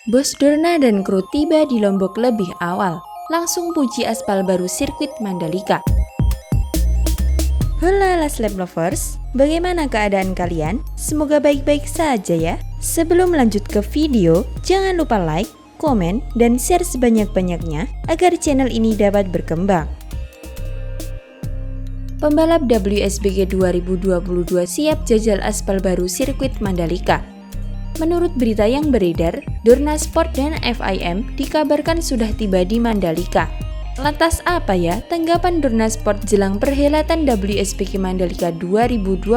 Bos Dorna dan kru tiba di Lombok lebih awal, langsung puji aspal baru sirkuit Mandalika. Hola Las Lab Lovers, bagaimana keadaan kalian? Semoga baik-baik saja ya. Sebelum lanjut ke video, jangan lupa like, komen, dan share sebanyak-banyaknya agar channel ini dapat berkembang. Pembalap WSBK 2022 siap jajal aspal baru sirkuit Mandalika. Menurut berita yang beredar, Dorna Sport dan FIM dikabarkan sudah tiba di Mandalika. Lantas apa ya tanggapan Dorna Sport jelang perhelatan WSBK Mandalika 2022?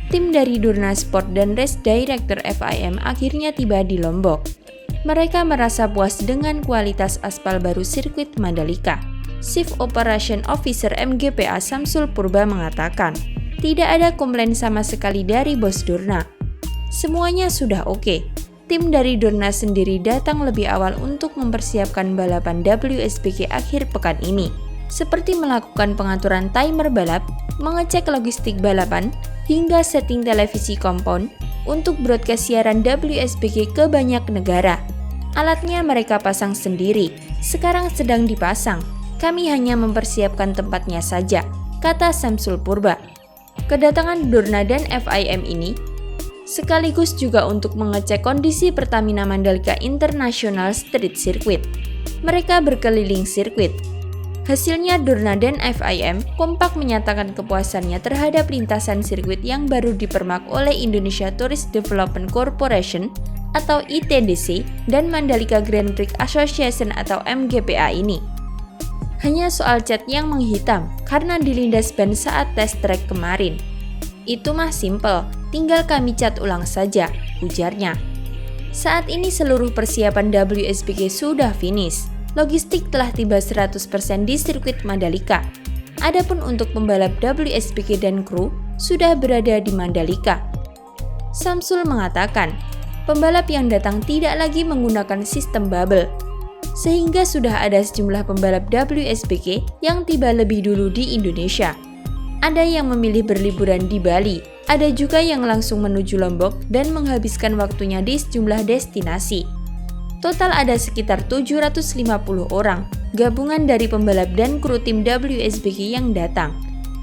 Tim dari Dorna Sport dan Race Director FIM akhirnya tiba di Lombok. Mereka merasa puas dengan kualitas aspal baru sirkuit Mandalika. Chief Operation Officer MGPA Samsul Purba mengatakan, tidak ada komplain sama sekali dari bos Dorna. Semuanya sudah oke. Tim dari Dorna sendiri datang lebih awal untuk mempersiapkan balapan WSBK akhir pekan ini, seperti melakukan pengaturan timer balap, mengecek logistik balapan, hingga setting televisi compound untuk broadcast siaran WSBK ke banyak negara. Alatnya mereka pasang sendiri, sekarang sedang dipasang. Kami hanya mempersiapkan tempatnya saja, kata Samsul Purba. Kedatangan Dorna dan FIM ini sekaligus juga untuk mengecek kondisi Pertamina Mandalika International Street Circuit. Mereka berkeliling sirkuit. Hasilnya Dorna dan FIM kompak menyatakan kepuasannya terhadap lintasan sirkuit yang baru dipermak oleh Indonesia Tourist Development Corporation atau ITDC dan Mandalika Grand Prix Association atau MGPA ini. Hanya soal cat yang menghitam karena dilindas ban saat tes track kemarin. Itu mah simple, tinggal kami cat ulang saja, ujarnya. Saat ini seluruh persiapan WSBK sudah finish. Logistik telah tiba 100% di sirkuit Mandalika. Adapun untuk pembalap WSBK dan kru sudah berada di Mandalika. Samsul mengatakan, pembalap yang datang tidak lagi menggunakan sistem bubble, sehingga sudah ada sejumlah pembalap WSBK yang tiba lebih dulu di Indonesia. Ada yang memilih berliburan di Bali, ada juga yang langsung menuju Lombok dan menghabiskan waktunya di sejumlah destinasi. Total ada sekitar 750 orang, gabungan dari pembalap dan kru tim WSBK yang datang.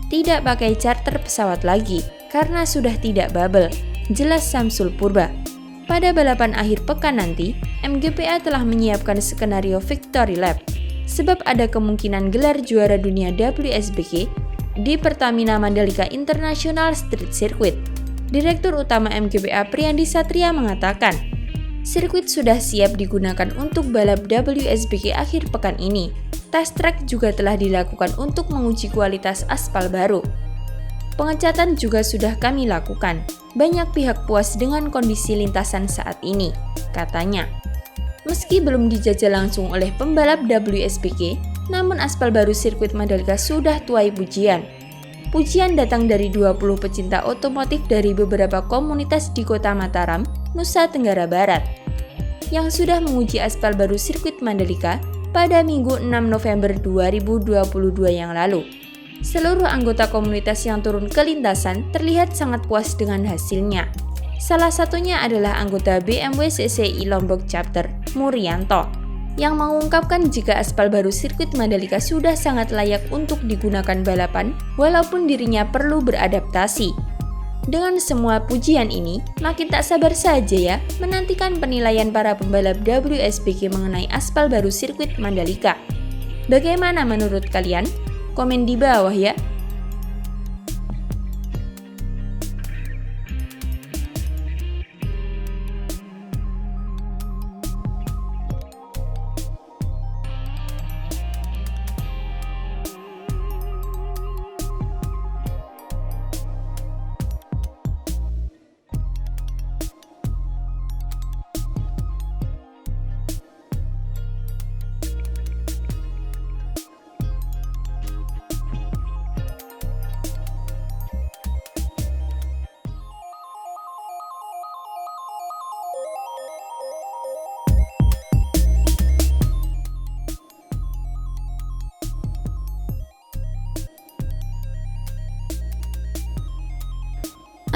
Tidak pakai charter pesawat lagi, karena sudah tidak bubble, jelas Samsul Purba. Pada balapan akhir pekan nanti, MGPA telah menyiapkan skenario Victory Lap, sebab ada kemungkinan gelar juara dunia WSBK di Pertamina Mandalika International Street Circuit. Direktur Utama MGPA Priyandi Satria mengatakan, sirkuit sudah siap digunakan untuk balap WSBK akhir pekan ini. Test track juga telah dilakukan untuk menguji kualitas aspal baru. Pengecatan juga sudah kami lakukan. Banyak pihak puas dengan kondisi lintasan saat ini, katanya. Meski belum dijajal langsung oleh pembalap WSBK, namun aspal baru sirkuit Mandalika sudah tuai pujian. Pujian datang dari 20 pecinta otomotif dari beberapa komunitas di Kota Mataram, Nusa Tenggara Barat, yang sudah menguji aspal baru sirkuit Mandalika pada Minggu 6 November 2022 yang lalu. Seluruh anggota komunitas yang turun ke lintasan terlihat sangat puas dengan hasilnya. Salah satunya adalah anggota BMW CCI Lombok Chapter, Murianto, yang mengungkapkan jika aspal baru sirkuit Mandalika sudah sangat layak untuk digunakan balapan walaupun dirinya perlu beradaptasi. Dengan semua pujian ini, makin tak sabar saja ya menantikan penilaian para pembalap WSBK mengenai aspal baru sirkuit Mandalika. Bagaimana menurut kalian? Komen di bawah ya.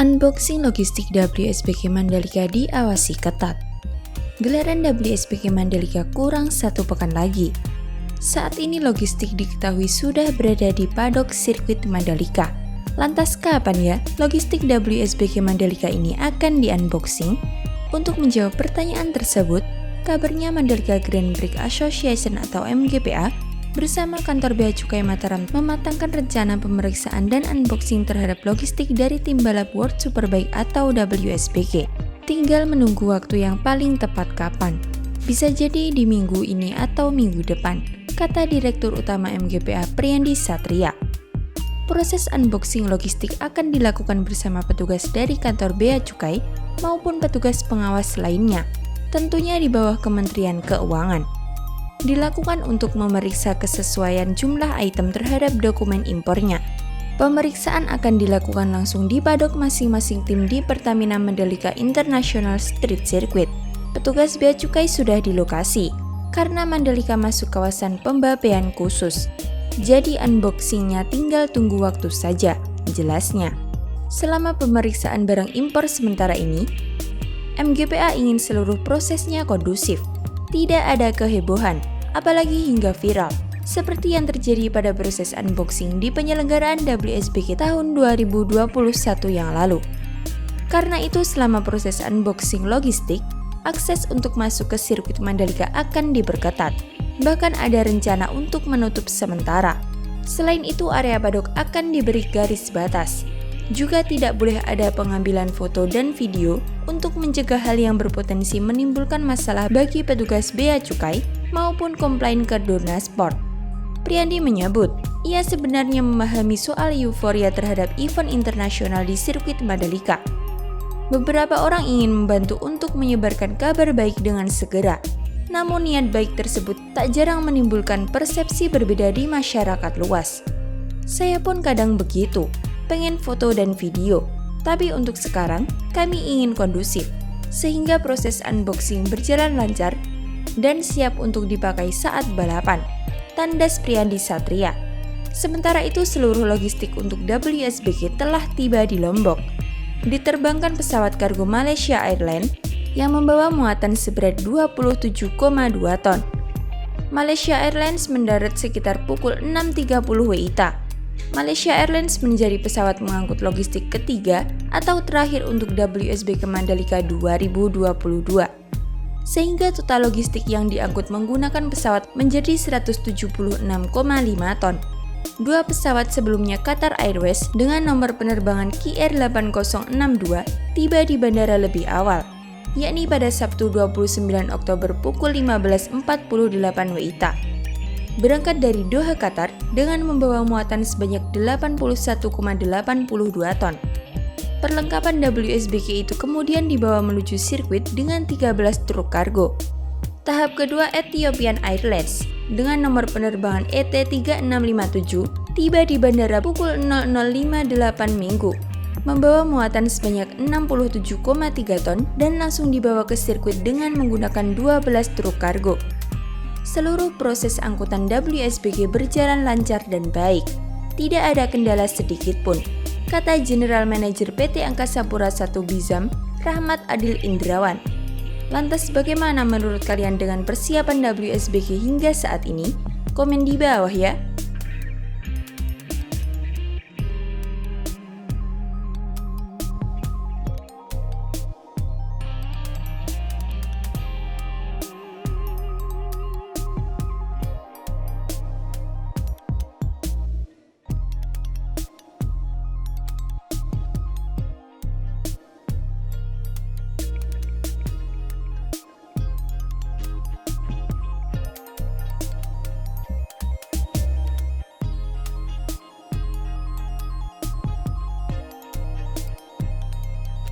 Unboxing logistik WSBK Mandalika diawasi ketat. Gelaran WSBK Mandalika kurang 1 pekan lagi. Saat ini logistik diketahui sudah berada di paddock sirkuit Mandalika. Lantas kapan ya logistik WSBK Mandalika ini akan di-unboxing? Untuk menjawab pertanyaan tersebut, kabarnya Mandalika Grand Prix Association atau MGPA bersama kantor Bea Cukai Mataram mematangkan rencana pemeriksaan dan unboxing terhadap logistik dari tim balap World Superbike atau WSBK. Tinggal menunggu waktu yang paling tepat kapan. Bisa jadi di minggu ini atau minggu depan, kata Direktur Utama MGPA Priyandi Satria. Proses unboxing logistik akan dilakukan bersama petugas dari kantor Bea Cukai maupun petugas pengawas lainnya, tentunya di bawah Kementerian Keuangan. Dilakukan untuk memeriksa kesesuaian jumlah item terhadap dokumen impornya. Pemeriksaan akan dilakukan langsung di paddock masing-masing tim di Pertamina Mandalika International Street Circuit. Petugas Bea Cukai sudah di lokasi, karena Mandalika masuk kawasan pembapaian khusus. Jadi unboxingnya tinggal tunggu waktu saja, jelasnya. Selama pemeriksaan barang impor sementara ini, MGPA ingin seluruh prosesnya kondusif, tidak ada kehebohan, apalagi hingga viral, seperti yang terjadi pada proses unboxing di penyelenggaraan WSBK tahun 2021 yang lalu. Karena itu selama proses unboxing logistik, akses untuk masuk ke sirkuit Mandalika akan diperketat. Bahkan ada rencana untuk menutup sementara. Selain itu area paddock akan diberi garis batas. Juga tidak boleh ada pengambilan foto dan video untuk mencegah hal yang berpotensi menimbulkan masalah bagi petugas Bea Cukai maupun komplain ke Dornasport. Priyandi menyebut, ia sebenarnya memahami soal euforia terhadap event internasional di sirkuit Mandalika. Beberapa orang ingin membantu untuk menyebarkan kabar baik dengan segera. Namun niat baik tersebut tak jarang menimbulkan persepsi berbeda di masyarakat luas. Saya pun kadang begitu, pengen foto dan video, tapi untuk sekarang kami ingin kondusif, sehingga proses unboxing berjalan lancar dan siap untuk dipakai saat balapan, tandas Priyandi Satria. Sementara itu seluruh logistik untuk WSBK telah tiba di Lombok. Diterbangkan pesawat kargo Malaysia Airlines yang membawa muatan seberat 27,2 ton. Malaysia Airlines mendarat sekitar pukul 6.30 WITA. Malaysia Airlines menjadi pesawat mengangkut logistik ketiga atau terakhir untuk WSBK Mandalika 2022. Sehingga total logistik yang diangkut menggunakan pesawat menjadi 176,5 ton. Dua pesawat sebelumnya Qatar Airways dengan nomor penerbangan KR8062 tiba di bandara lebih awal, yakni pada Sabtu 29 Oktober pukul 15.48 WITA. Berangkat dari Doha, Qatar dengan membawa muatan sebanyak 81,82 ton. Perlengkapan WSBK itu kemudian dibawa menuju sirkuit dengan 13 truk kargo. Tahap kedua Ethiopian Airlines dengan nomor penerbangan ET3657 tiba di bandara pukul 00.58 Minggu, membawa muatan sebanyak 67,3 ton dan langsung dibawa ke sirkuit dengan menggunakan 12 truk kargo. Seluruh proses angkutan WSBK berjalan lancar dan baik, tidak ada kendala sedikit pun, kata General Manager PT Angkasa Pura I Bizam, Rahmat Adil Indrawan. Lantas bagaimana menurut kalian dengan persiapan WSBK hingga saat ini? Komen di bawah ya.